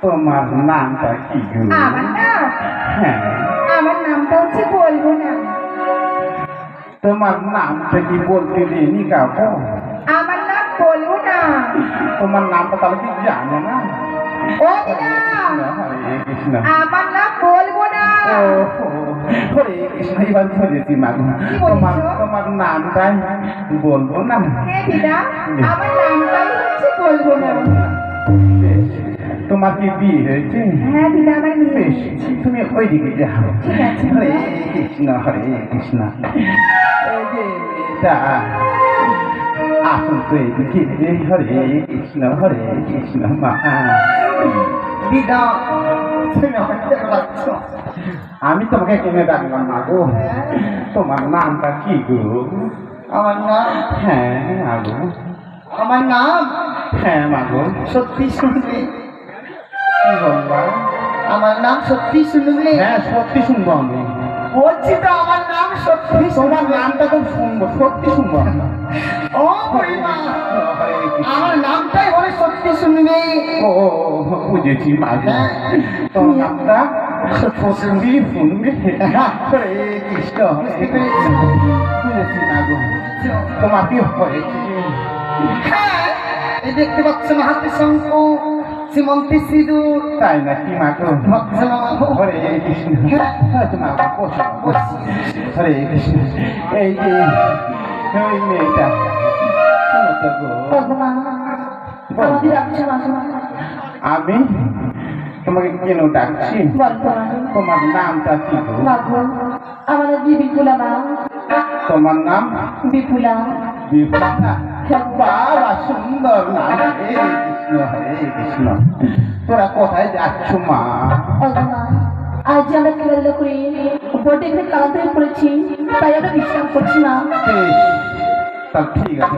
তোমার নামটা কি? আমার নাম? হ্যাঁ, আমার নামটা হচ্ছে বলবো না। তোমার নামটা কি বলতে দিইনি কাউকে? আমার নাম বলবো না। তোমার নামটা তাহলে কি জানো না? ও দিদা, হরে কৃষ্ণ। আমার নাম বলবো না। হরে কৃষ্ণ, এবার ধরেছি মাগো। তোমার নামটাই বলবো না। হ্যাঁ দিদা, আমার নামটাই হচ্ছে বলবো না। তোমার কি বিয়ে হয়েছে? হ্যাঁ দিদা, আমার বিয়ে বেশ, হয়েছে। তুমি ওইদিকে যাও। ঠিক আছে। হরে কৃষ্ণ, হরে কৃষ্ণ। এই যে মেয়েটা আসুন তো এদিকে। হরে কৃষ্ণ, হরে কৃষ্ণ। মা দিদা, তুমি আমাকে ডাকছ? আমি তোমাকে কিনে ডাকলাম না গো। তোমার নামটা কি গো? আমার নাম? হ্যাঁ মাগো। আমার নাম? হ্যাঁ মাগো। সত্যি শুনবে? কি বলবা? আমার নাম সত্যি শুনবে? হ্যাঁ, সত্যি শুনবো আমি। বলছি তো আমার নাম সত্যি। তোমার নামটা তো শুনবো, সত্যি শুনবো। ও বুড়িমা, আমার নামটাই বলে সত্যি শুনবে। ও বুঝেছি মাগো। তোমার নামটা? ফুনবি ফুনবি হরে কৃষ্ণ বুঝেছি না গো তোমার কি হয়েছে হ্যাঁ, এই দেখতে পাচ্ছেন হাতে শঙ্খ সীমন্তে সিঁদুর তাই না কি মা গো মধ্যে মামা গো। হরে কৃষ্ণ হয়তো মা গো বসো বসো। হরে কৃষ্ণ এই যে ওই মেয়েটা শোনো তো গো ভগবান আমাদের ডাকছো মা গো। আমি তোমাকে কেন ডাকছি বর্তমান তোমার নামটা কি গো মা গো আমার নাম বিপুলা মা। তোমার নাম বিপুলা বিপুলা হ্যাঁ, বাবা সুন্দর নাম হরে কৃষ্ণ তোরা কোথায় যাচ্ছ মা ভগবান আজ যে আমরা খেলাধুলা করি বটে এখানে কালাতে পড়েছি তাই আমরা বিশ্রাম করছি না বেশ, তাহলে ঠিক আছে